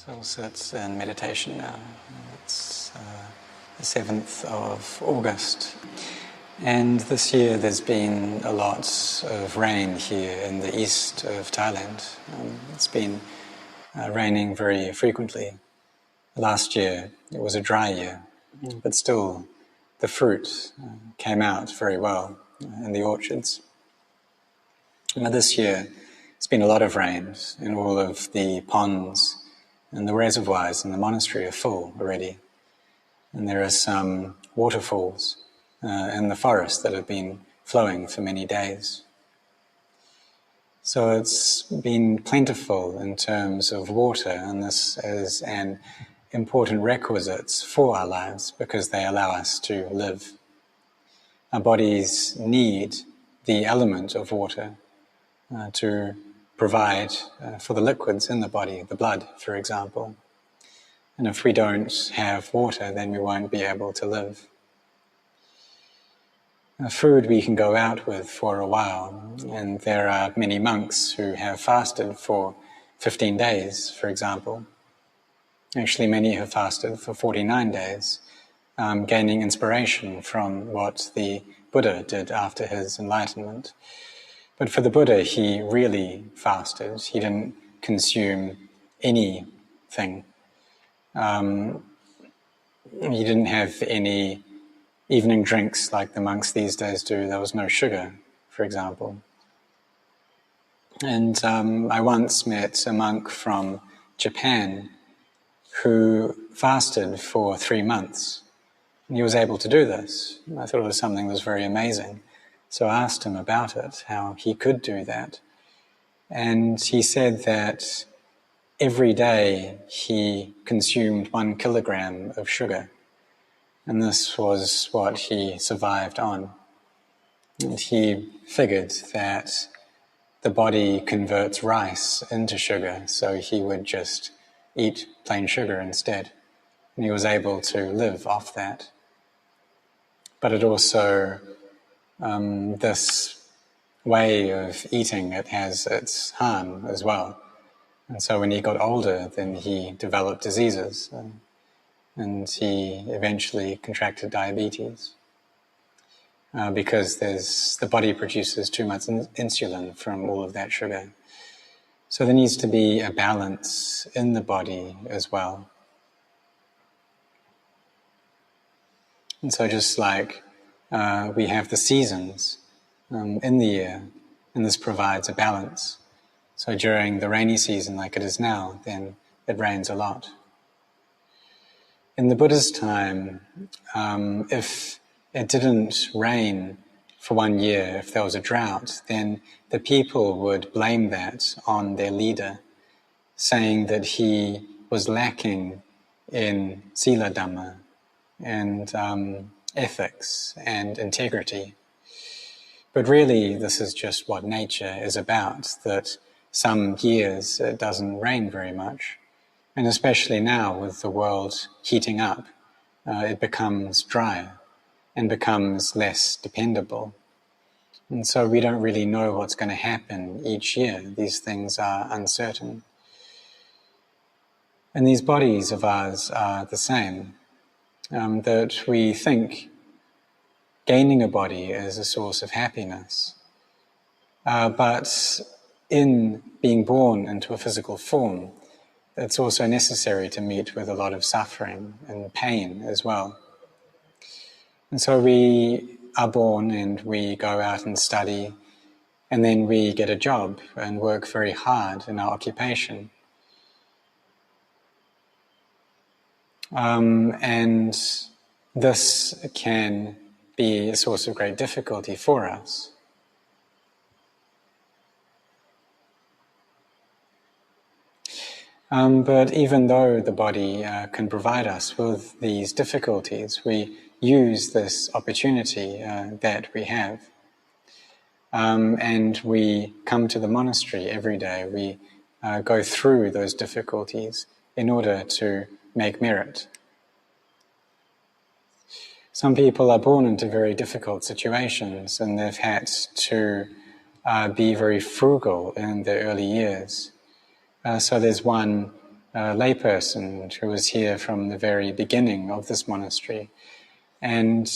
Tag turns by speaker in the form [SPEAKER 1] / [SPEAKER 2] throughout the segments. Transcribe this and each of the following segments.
[SPEAKER 1] So we'll sit in meditation now. It's the 7th of August. And this year there's been a lot of rain here in the east of Thailand. It's been raining very frequently. Last year it was a dry year, but still the fruit came out very well in the orchards. Now this year it's been a lot of rain, and all of the ponds and the reservoirs in the monastery are full already. And there are some waterfalls in the forest that have been flowing for many days. So it's been plentiful in terms of water, and this is an important requisite for our lives because they allow us to live. Our bodies need the element of water to provide for the liquids in the body, the blood, for example. And if we don't have water, then we won't be able to live. Food we can go out with for a while, and there are many monks who have fasted for 15 days, for example. Actually, many have fasted for 49 days, gaining inspiration from what the Buddha did after his enlightenment. But for the Buddha, he really fasted. He didn't consume anything. He didn't have any evening drinks like the monks these days do. There was no sugar, for example. And I once met a monk from Japan who fasted for 3 months. And he was able to do this. I thought it was something that was very amazing. So I asked him about it, how he could do that. And he said that every day he consumed 1 kilogram of sugar. And this was what he survived on. And he figured that the body converts rice into sugar, so he would just eat plain sugar instead. And he was able to live off that. But it also, this way of eating, it has its harm as well. And so when he got older, then he developed diseases. And he eventually contracted diabetes because the body produces too much insulin from all of that sugar. So there needs to be a balance in the body as well. And so just like we have the seasons in the year, and this provides a balance. So during the rainy season like it is now, then it rains a lot. In the Buddha's time, if it didn't rain for 1 year, if there was a drought, then the people would blame that on their leader, saying that he was lacking in sila Dhamma and ethics and integrity. But really, this is just what nature is about, that some years it doesn't rain very much. And especially now with the world heating up, it becomes drier and becomes less dependable. And so we don't really know what's going to happen each year. These things are uncertain. And these bodies of ours are the same, that we think gaining a body is a source of happiness. But in being born into a physical form, it's also necessary to meet with a lot of suffering and pain as well. And so we are born and we go out and study, and then we get a job and work very hard in our occupation. And this can be a source of great difficulty for us. But even though the body can provide us with these difficulties, we use this opportunity that we have. And we come to the monastery every day. We go through those difficulties in order to make merit. Some people are born into very difficult situations, and they've had to be very frugal in their early years. So there's one layperson who was here from the very beginning of this monastery. And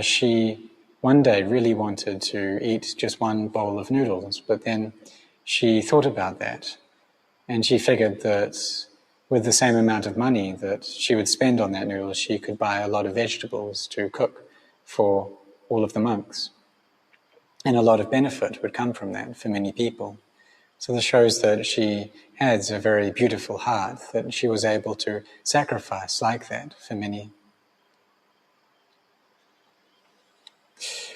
[SPEAKER 1] she one day really wanted to eat just one bowl of noodles, but then she thought about that, and she figured that with the same amount of money that she would spend on that noodle, she could buy a lot of vegetables to cook for all of the monks. And a lot of benefit would come from that for many people. So this shows that she has a very beautiful heart, that she was able to sacrifice like that for many.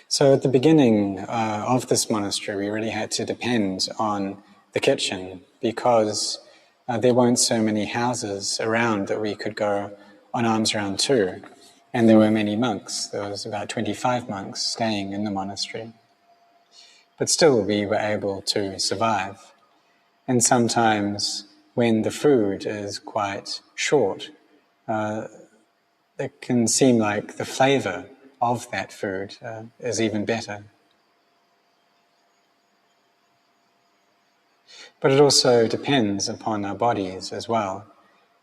[SPEAKER 1] So at the beginning of this monastery, we really had to depend on the kitchen because there weren't so many houses around that we could go on alms round to. And there were many monks. There was about 25 monks staying in the monastery. But still we were able to survive. And sometimes when the food is quite short, it can seem like the flavour of that food is even better. But it also depends upon our bodies as well.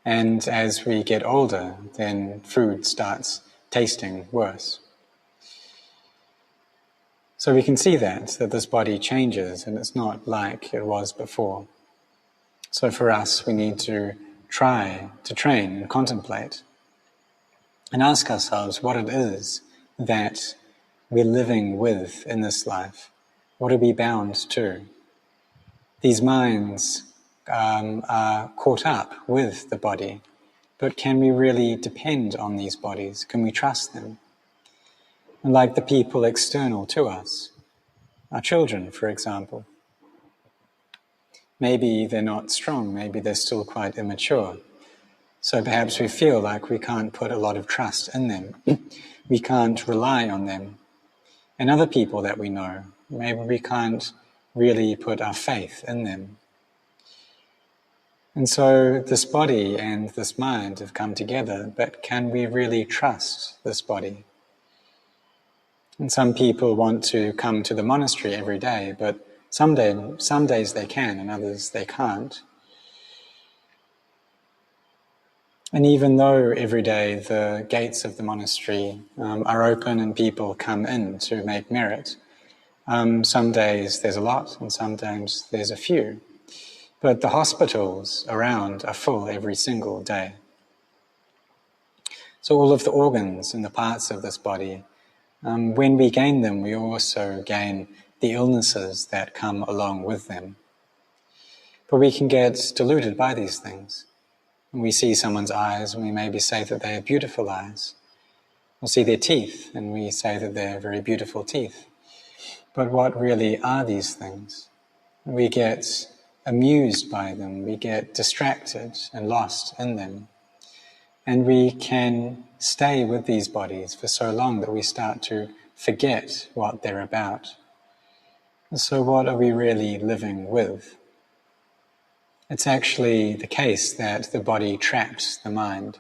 [SPEAKER 1] And as we get older, then food starts tasting worse. So we can see that this body changes and it's not like it was before. So for us, we need to try to train and contemplate and ask ourselves what it is that we're living with in this life. What are we bound to? These minds are caught up with the body, but can we really depend on these bodies? Can we trust them? And like the people external to us, our children, for example, maybe they're not strong, maybe they're still quite immature. So perhaps we feel like we can't put a lot of trust in them. We can't rely on them. And other people that we know, maybe we can't really put our faith in them. And so this body and this mind have come together, but can we really trust this body? And some people want to come to the monastery every day, but some days they can and others they can't. And even though every day the gates of the monastery are open and people come in to make merit, some days there's a lot and sometimes there's a few. But the hospitals around are full every single day. So all of the organs and the parts of this body, when we gain them, we also gain the illnesses that come along with them. But we can get deluded by these things. We see someone's eyes and we maybe say that they have beautiful eyes. We'll see their teeth and we say that they're very beautiful teeth. But what really are these things? We get amused by them, we get distracted and lost in them. And we can stay with these bodies for so long that we start to forget what they're about. So what are we really living with? It's actually the case that the body traps the mind.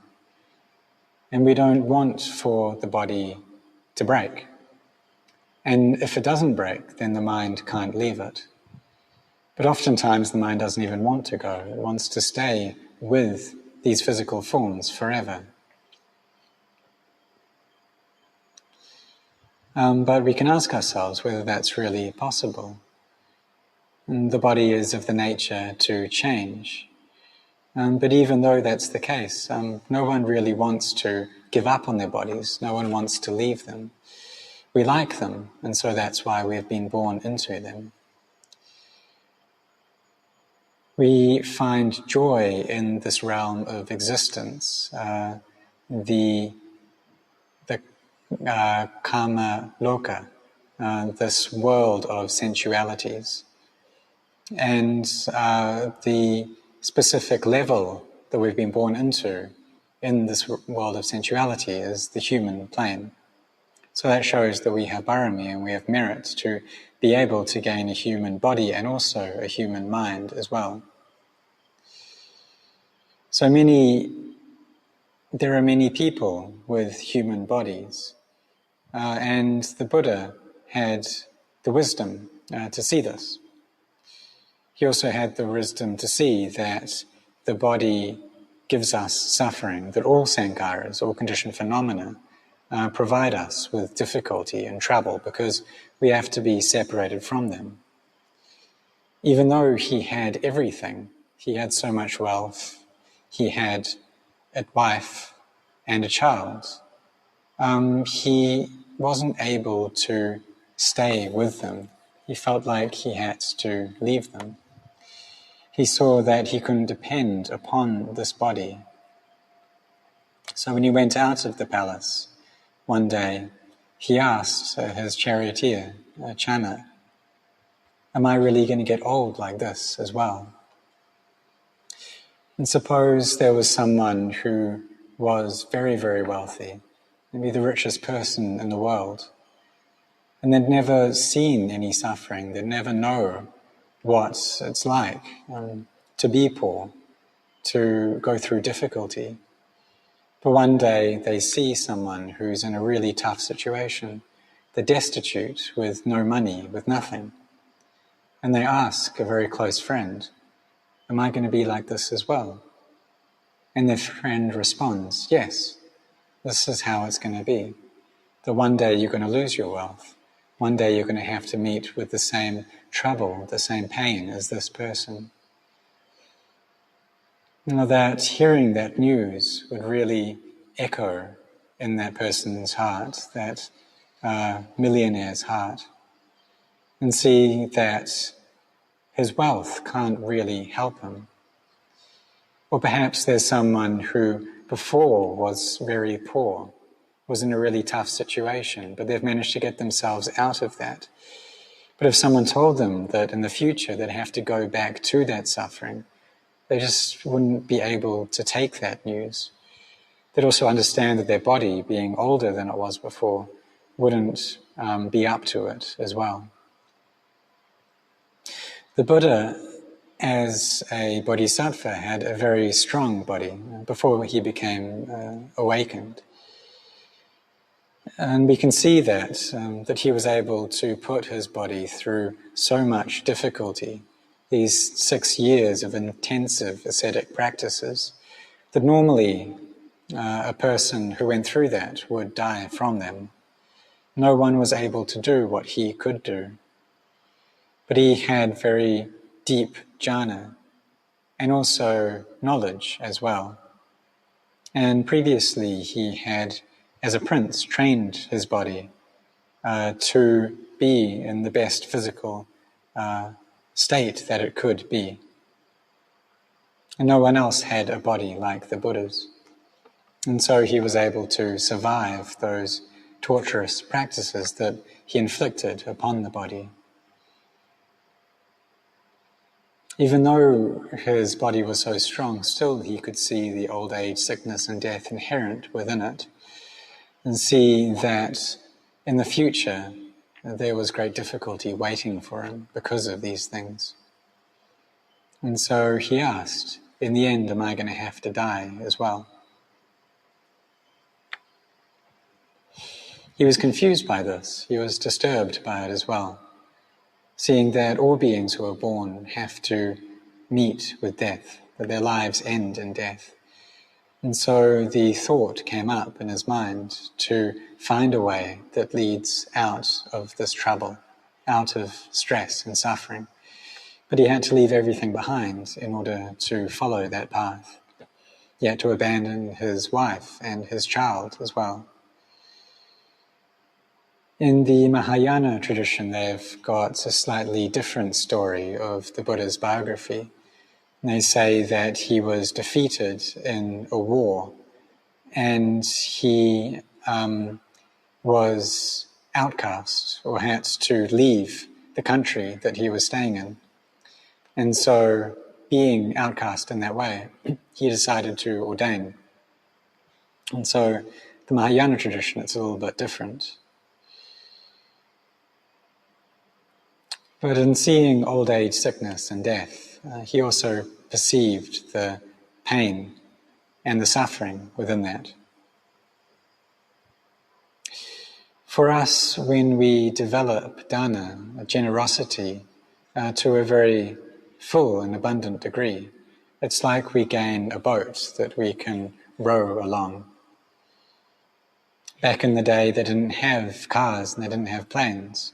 [SPEAKER 1] And we don't want for the body to break. And if it doesn't break, then the mind can't leave it. But oftentimes the mind doesn't even want to go. It wants to stay with these physical forms forever. But we can ask ourselves whether that's really possible. And the body is of the nature to change. But even though that's the case, no one really wants to give up on their bodies. No one wants to leave them. We like them, and so that's why we've been born into them. We find joy in this realm of existence, the kama loka, this world of sensualities. And the specific level that we've been born into in this world of sensuality is the human plane. So that shows that we have barami and we have merit to be able to gain a human body and also a human mind as well. So there are many people with human bodies, and the Buddha had the wisdom to see this. He also had the wisdom to see that the body gives us suffering, that all sankharas, all conditioned phenomena, provide us with difficulty and trouble because we have to be separated from them. Even though he had everything, he had so much wealth, he had a wife and a child, he wasn't able to stay with them. He felt like he had to leave them. He saw that he couldn't depend upon this body. So when he went out of the palace one day, he asked his charioteer, Channa, am I really going to get old like this as well? And suppose there was someone who was very, very wealthy, maybe the richest person in the world, and they'd never seen any suffering, they'd never know what it's like to be poor, to go through difficulty. But one day they see someone who's in a really tough situation. They're destitute, with no money, with nothing. And they ask a very close friend, am I going to be like this as well? And their friend responds, yes, this is how it's going to be. That one day you're going to lose your wealth. One day you're going to have to meet with the same trouble, the same pain as this person. That hearing that news would really echo in that person's heart, that millionaire's heart, and see that his wealth can't really help him. Or perhaps there's someone who before was very poor, was in a really tough situation, but they've managed to get themselves out of that. But if someone told them that in the future they'd have to go back to that suffering, they just wouldn't be able to take that news. They'd also understand that their body, being older than it was before, wouldn't be up to it as well. The Buddha, as a bodhisattva, had a very strong body before he became awakened. And we can see that he was able to put his body through so much difficulty, these 6 years of intensive ascetic practices, that normally a person who went through that would die from them. No one was able to do what he could do. But he had very deep jhana and also knowledge as well. And previously he had, as a prince, trained his body to be in the best physical state that it could be. And no one else had a body like the Buddha's. And so he was able to survive those torturous practices that he inflicted upon the body. Even though his body was so strong, still he could see the old age, sickness and death inherent within it, and see that in the future there was great difficulty waiting for him because of these things. And so he asked, in the end, am I going to have to die as well? He was confused by this. He was disturbed by it as well, seeing that all beings who are born have to meet with death, that their lives end in death. And so the thought came up in his mind to find a way that leads out of this trouble, out of stress and suffering. But he had to leave everything behind in order to follow that path. He had to abandon his wife and his child as well. In the Mahayana tradition, they've got a slightly different story of the Buddha's biography. And they say that he was defeated in a war and he was outcast or had to leave the country that he was staying in. And so, being outcast in that way, he decided to ordain. And so, the Mahayana tradition, it's a little bit different. But in seeing old age, sickness and death, he also perceived the pain and the suffering within that. For us, when we develop dana, a generosity, to a very full and abundant degree, it's like we gain a boat that we can row along. Back in the day, they didn't have cars and they didn't have planes.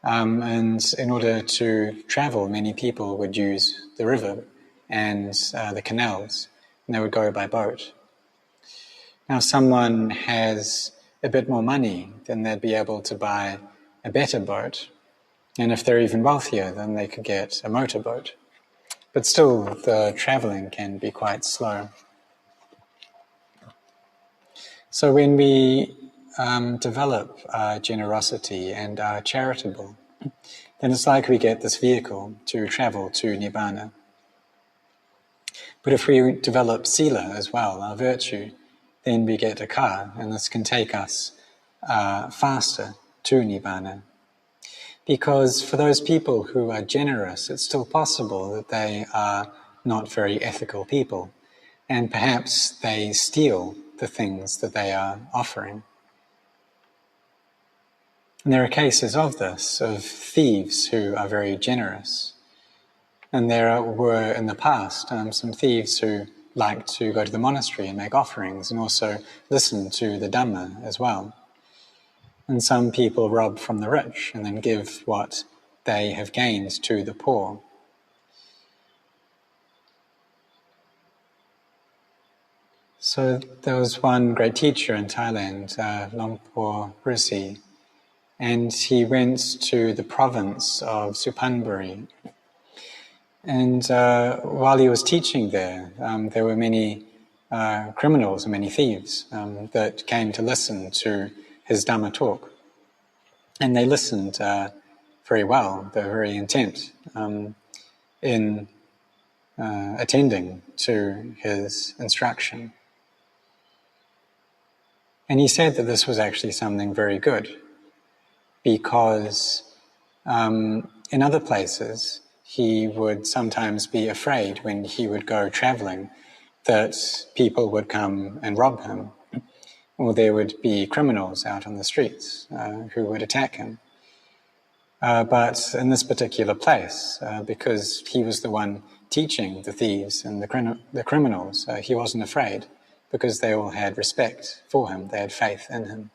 [SPEAKER 1] And in order to travel, many people would use the river and the canals, and they would go by boat. Now, if someone has a bit more money, then they'd be able to buy a better boat. And if they're even wealthier, then they could get a motorboat. But still, the traveling can be quite slow. So when we develop our generosity and are charitable, then it's like we get this vehicle to travel to Nibbana. But if we develop sila as well, our virtue, then we get a car, and this can take us faster to Nibbana. Because for those people who are generous, it's still possible that they are not very ethical people, and perhaps they steal the things that they are offering. And there are cases of this, of thieves who are very generous. And there were in the past some thieves who liked to go to the monastery and make offerings and also listen to the Dhamma as well. And some people rob from the rich and then give what they have gained to the poor. So there was one great teacher in Thailand, Luang Risi, and he went to the province of Suphanburi. And while he was teaching there were many criminals and many thieves that came to listen to his Dhamma talk. And they listened very well. They were very intent in attending to his instruction. And he said that this was actually something very good, because in other places he would sometimes be afraid when he would go travelling that people would come and rob him, or there would be criminals out on the streets who would attack him. But in this particular place, because he was the one teaching the thieves and the criminals, he wasn't afraid, because they all had respect for him, they had faith in him.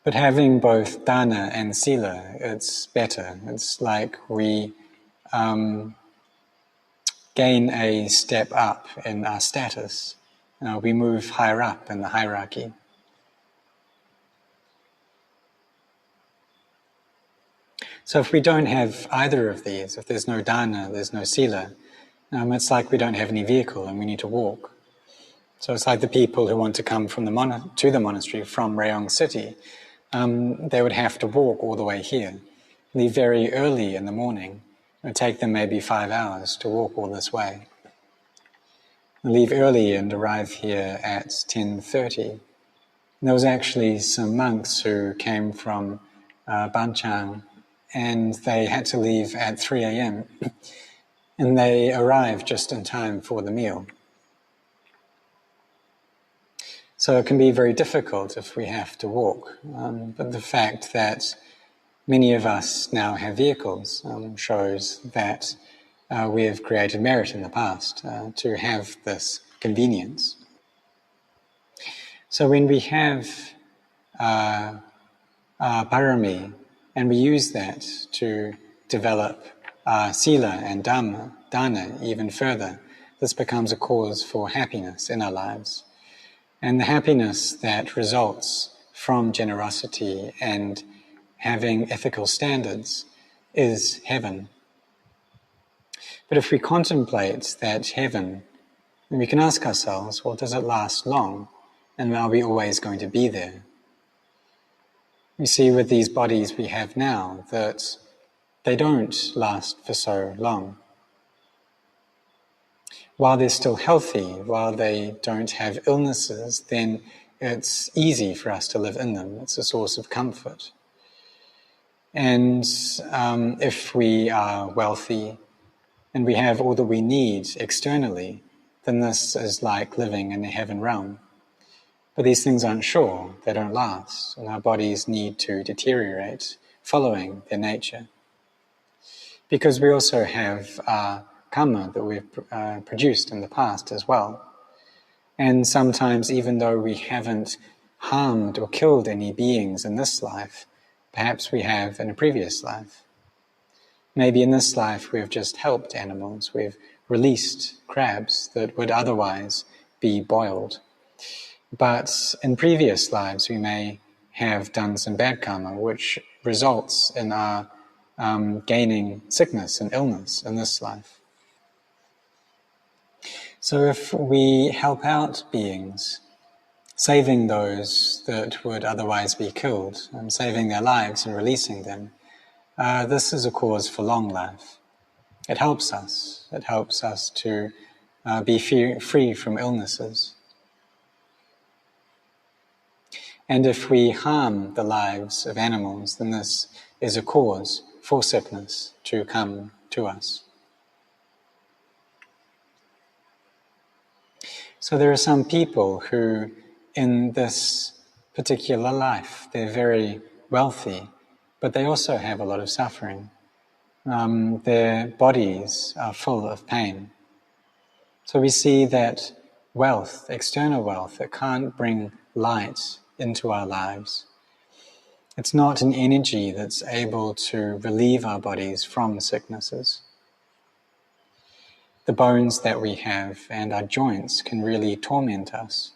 [SPEAKER 1] But having both dana and sila, it's better. It's like we gain a step up in our status. We move higher up in the hierarchy. So if we don't have either of these, if there's no dana, there's no sila, it's like we don't have any vehicle and we need to walk. So it's like the people who want to come from to the monastery from Rayong City. They would have to walk all the way here, leave very early in the morning. It would take them maybe 5 hours to walk all this way. Leave early and arrive here at 10:30. There was actually some monks who came from Banchang, and they had to leave at 3 a.m. and they arrived just in time for the meal. So it can be very difficult if we have to walk, but the fact that many of us now have vehicles shows that we have created merit in the past to have this convenience. So when we have parami and we use that to develop sila and dana even further, this becomes a cause for happiness in our lives. And the happiness that results from generosity and having ethical standards is heaven. But if we contemplate that heaven, then we can ask ourselves, well, does it last long? And are we always going to be there? We see with these bodies we have now that they don't last for so long. While they're still healthy, while they don't have illnesses, then it's easy for us to live in them. It's a source of comfort. And if we are wealthy and we have all that we need externally, then this is like living in the heaven realm. But these things aren't sure, they don't last, and our bodies need to deteriorate following their nature. Because we also have karma that we've produced in the past as well. And sometimes, even though we haven't harmed or killed any beings in this life, perhaps we have in a previous life. Maybe in this life we've just helped animals, we've released crabs that would otherwise be boiled. But in previous lives we may have done some bad karma, which results in our gaining sickness and illness in this life. So if we help out beings, saving those that would otherwise be killed, and saving their lives and releasing them, this is a cause for long life. It helps us. It helps us to be free from illnesses. And if we harm the lives of animals, then this is a cause for sickness to come to us. So there are some people who, in this particular life, they're very wealthy, but they also have a lot of suffering. Their bodies are full of pain. So we see that wealth, external wealth, it can't bring light into our lives. It's not an energy that's able to relieve our bodies from sicknesses. The bones that we have and our joints can really torment us.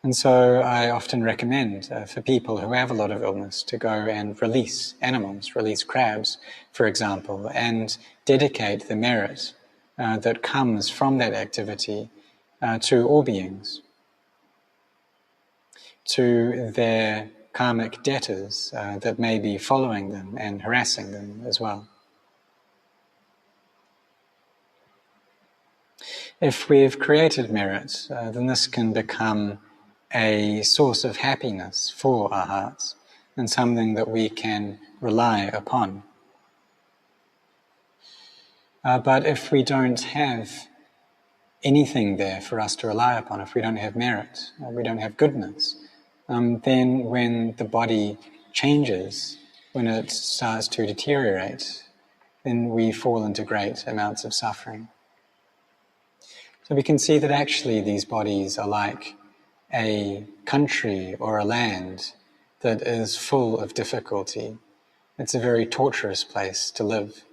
[SPEAKER 1] And so I often recommend for people who have a lot of illness to go and release animals, release crabs, for example, and dedicate the merit that comes from that activity to all beings, to their karmic debtors that may be following them and harassing them as well. If we've created merit, then this can become a source of happiness for our hearts and something that we can rely upon. But if we don't have anything there for us to rely upon, if we don't have merit, we don't have goodness, then when the body changes, when it starts to deteriorate, then we fall into great amounts of suffering. So we can see that actually these bodies are like a country or a land that is full of difficulty. It's a very torturous place to live.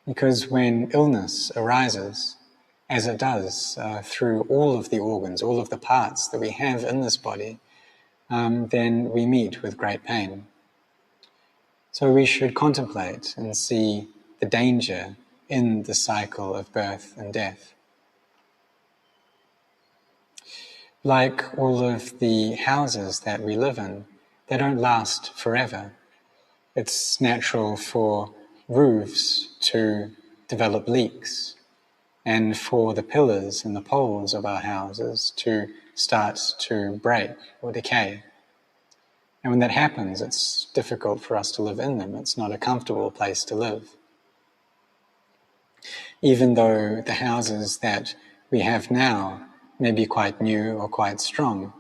[SPEAKER 1] Because when illness arises, as it does through all of the organs, all of the parts that we have in this body, then we meet with great pain. So we should contemplate and see the danger in the cycle of birth and death. Like all of the houses that we live in, they don't last forever. It's natural for roofs to develop leaks and for the pillars and the poles of our houses to start to break or decay. And when that happens, it's difficult for us to live in them. It's not a comfortable place to live. Even though the houses that we have now may be quite new or quite strong,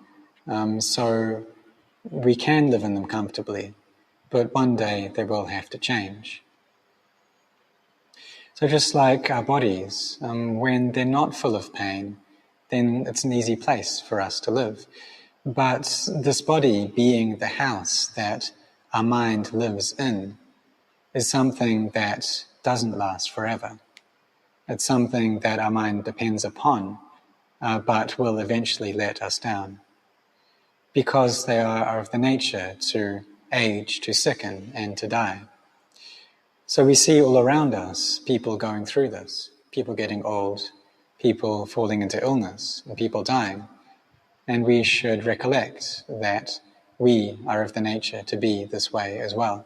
[SPEAKER 1] so we can live in them comfortably, but one day they will have to change. So just like our bodies, when they're not full of pain, then it's an easy place for us to live. But this body, being the house that our mind lives in, is something that doesn't last forever. It's something that our mind depends upon, but will eventually let us down, because they are of the nature to age, to sicken, and to die. So we see all around us people going through this, people getting old, people falling into illness, and people dying. And we should recollect that we are of the nature to be this way as well.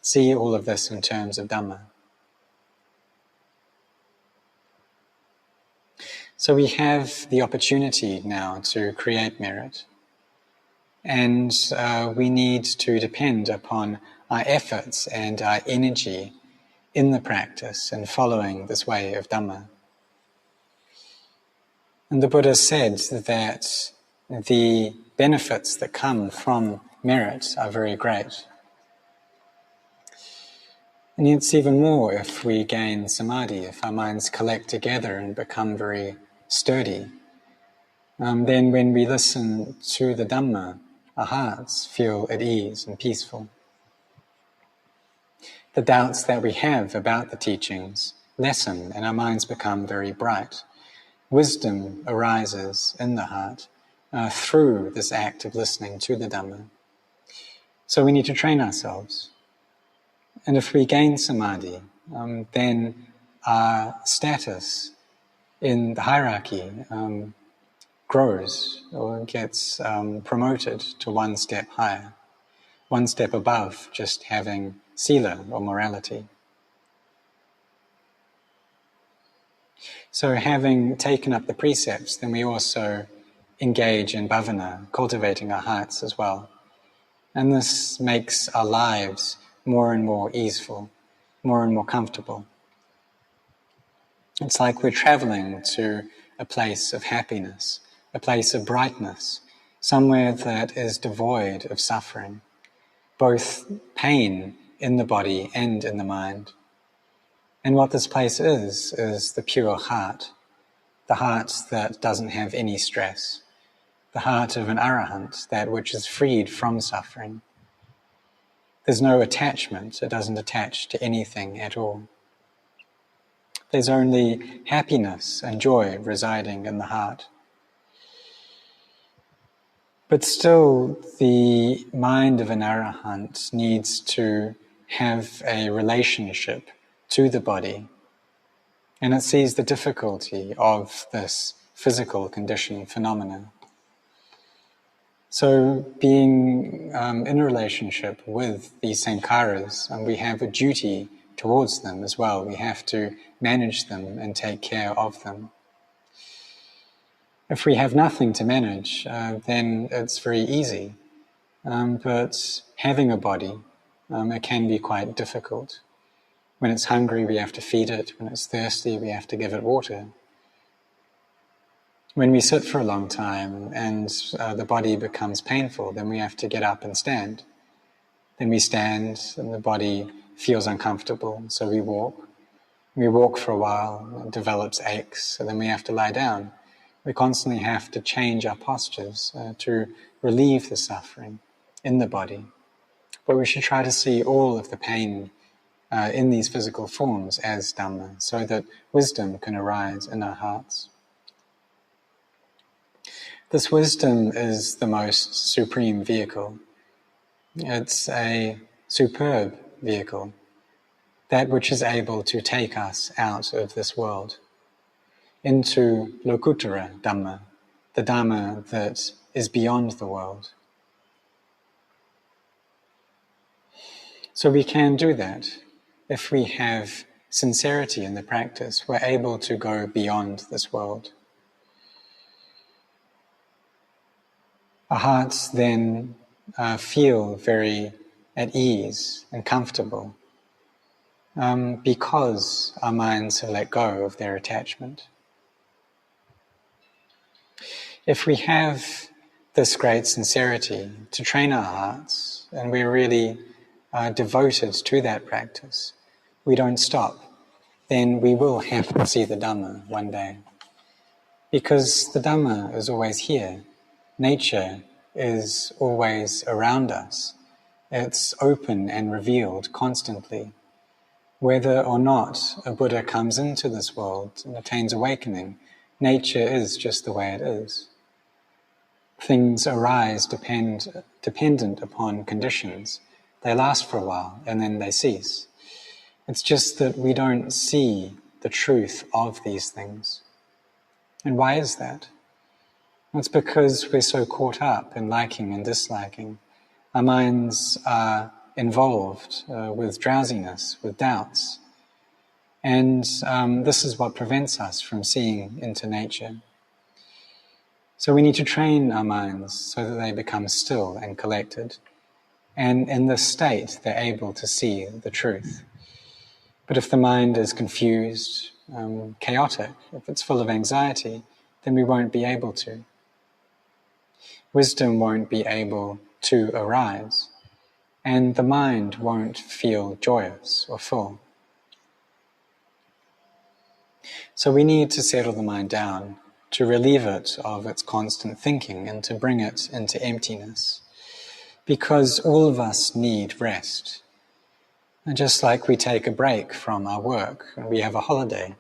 [SPEAKER 1] See all of this in terms of Dhamma. So we have the opportunity now to create merit, and we need to depend upon our efforts and our energy in the practice and following this way of Dhamma. And the Buddha said that the benefits that come from merit are very great. And it's even more if we gain samadhi, if our minds collect together and become very sturdy. Then when we listen to the Dhamma, our hearts feel at ease and peaceful. The doubts that we have about the teachings lessen and our minds become very bright. Wisdom arises in the heart through this act of listening to the Dhamma. So we need to train ourselves. And if we gain samadhi, then our status in the hierarchy grows or gets promoted to one step higher, one step above just having sila or morality. So having taken up the precepts, then we also engage in bhavana, cultivating our hearts as well. And this makes our lives more and more easeful, more and more comfortable. It's like we're traveling to a place of happiness, a place of brightness, somewhere that is devoid of suffering, both pain in the body and in the mind. And what this place is the pure heart, the heart that doesn't have any stress, the heart of an arahant, that which is freed from suffering. There's no attachment, it doesn't attach to anything at all. There's only happiness and joy residing in the heart. But still, the mind of an arahant needs to have a relationship to the body, and it sees the difficulty of this physical condition phenomena. So being in a relationship with these sankharas, we have a duty towards them as well. We have to manage them and take care of them. If we have nothing to manage, then it's very easy. But having a body, it can be quite difficult. When it's hungry, we have to feed it. When it's thirsty, we have to give it water. When we sit for a long time and the body becomes painful, then we have to get up and stand. Then we stand and the body feels uncomfortable, so we walk. We walk for a while, it develops aches, so then we have to lie down. We constantly have to change our postures to relieve the suffering in the body. But we should try to see all of the pain in these physical forms as Dhamma, so that wisdom can arise in our hearts. This wisdom is the most supreme vehicle. It's a superb vehicle, that which is able to take us out of this world into Lokuttara Dhamma, the Dhamma that is beyond the world. So we can do that. If we have sincerity in the practice, we're able to go beyond this world. Our hearts then feel very at ease and comfortable because our minds have let go of their attachment. If we have this great sincerity to train our hearts, and we're really devoted to that practice, we don't stop, then we will have to see the Dhamma one day. Because the Dhamma is always here. Nature is always around us. It's open and revealed constantly. Whether or not a Buddha comes into this world and attains awakening, nature is just the way it is. Things arise dependent upon conditions. They last for a while and then they cease. It's just that we don't see the truth of these things. And why is that? It's because we're so caught up in liking and disliking. Our minds are involved with drowsiness, with doubts. And this is what prevents us from seeing into nature. So we need to train our minds so that they become still and collected. And in this state, they're able to see the truth. But if the mind is confused, chaotic, if it's full of anxiety, then we won't be able to. Wisdom won't be able to arise. and the mind won't feel joyous or full. So we need to settle the mind down, to relieve it of its constant thinking and to bring it into emptiness, because all of us need rest. And just like we take a break from our work and we have a holiday,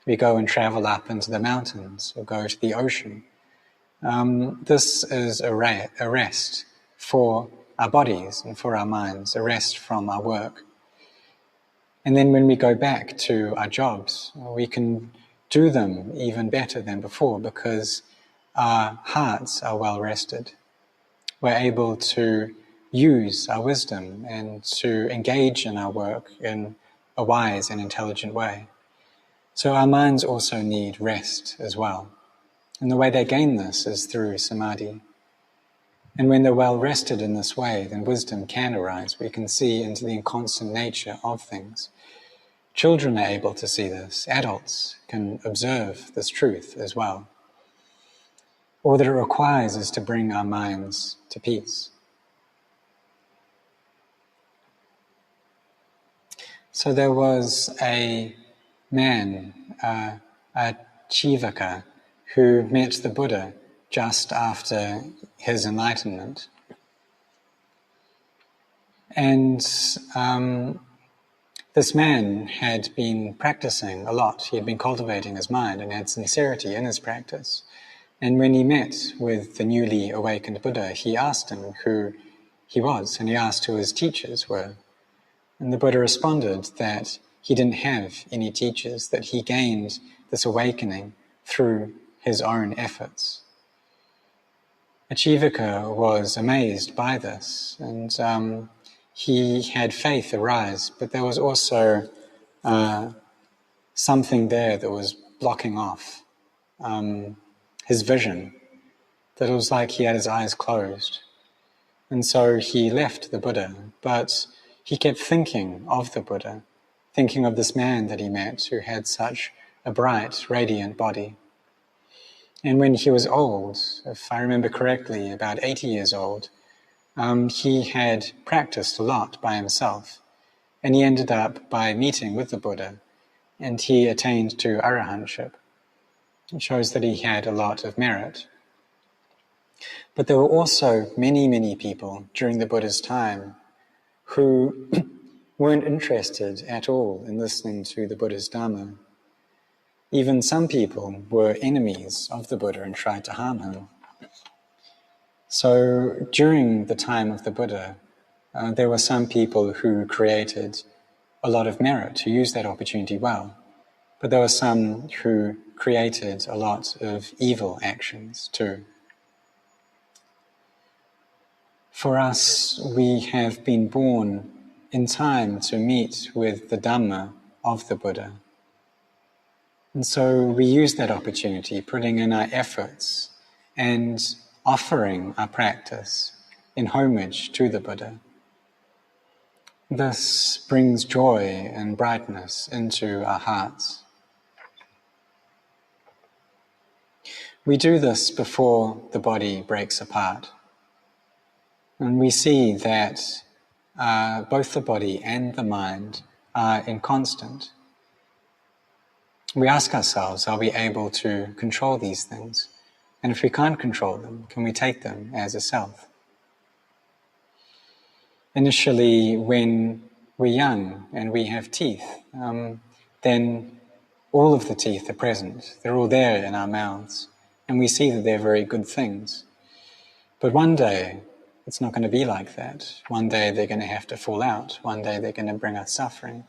[SPEAKER 1] we go and travel up into the mountains or go to the ocean. This is a rest for our bodies and for our minds, a rest from our work. And then when we go back to our jobs, we can do them even better than before because our hearts are well rested. We're able to use our wisdom and to engage in our work in a wise and intelligent way. So our minds also need rest as well. And the way they gain this is through samadhi. And when they're well rested in this way, then wisdom can arise. We can see into the inconstant nature of things. Children are able to see this. Adults can observe this truth as well. All that it requires is to bring our minds to peace. So there was a man, a Chivaka, who met the Buddha just after his enlightenment. And this man had been practicing a lot. He had been cultivating his mind and had sincerity in his practice. And when he met with the newly awakened Buddha, he asked him who he was, and he asked who his teachers were. And the Buddha responded that he didn't have any teachers, that he gained this awakening through his own efforts. Ajivaka was amazed by this, and he had faith arise, but there was also something there that was blocking off his vision, that it was like he had his eyes closed. And so he left the Buddha, but he kept thinking of the Buddha, thinking of this man that he met who had such a bright, radiant body. And when he was old, if I remember correctly, about 80 years old, he had practiced a lot by himself. And he ended up by meeting with the Buddha, and he attained to arahantship. It shows that he had a lot of merit. But there were also many, many people during the Buddha's time who weren't interested at all in listening to the Buddha's Dhamma. Even some people were enemies of the Buddha and tried to harm him. So during the time of the Buddha, there were some people who created a lot of merit, who used that opportunity well. But there were some who created a lot of evil actions too. For us, we have been born in time to meet with the Dhamma of the Buddha. And so we use that opportunity, putting in our efforts and offering our practice in homage to the Buddha. This brings joy and brightness into our hearts. We do this before the body breaks apart. And we see that both the body and the mind are inconstant. We ask ourselves, are we able to control these things? And if we can't control them, can we take them as a self? Initially, when we're young and we have teeth, then all of the teeth are present. They're all there in our mouths. And we see that they're very good things. But one day, it's not going to be like that. One day they're going to have to fall out. One day they're going to bring us suffering.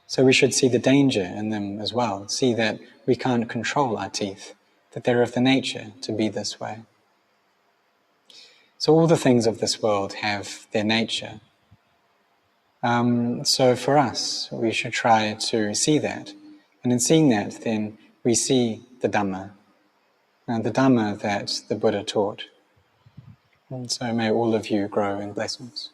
[SPEAKER 1] So we should see the danger in them as well. See that we can't control our teeth, that they're of the nature to be this way. So all the things of this world have their nature. So for us, we should try to see that. And in seeing that, then we see the Dhamma that the Buddha taught. And so may all of you grow in blessings.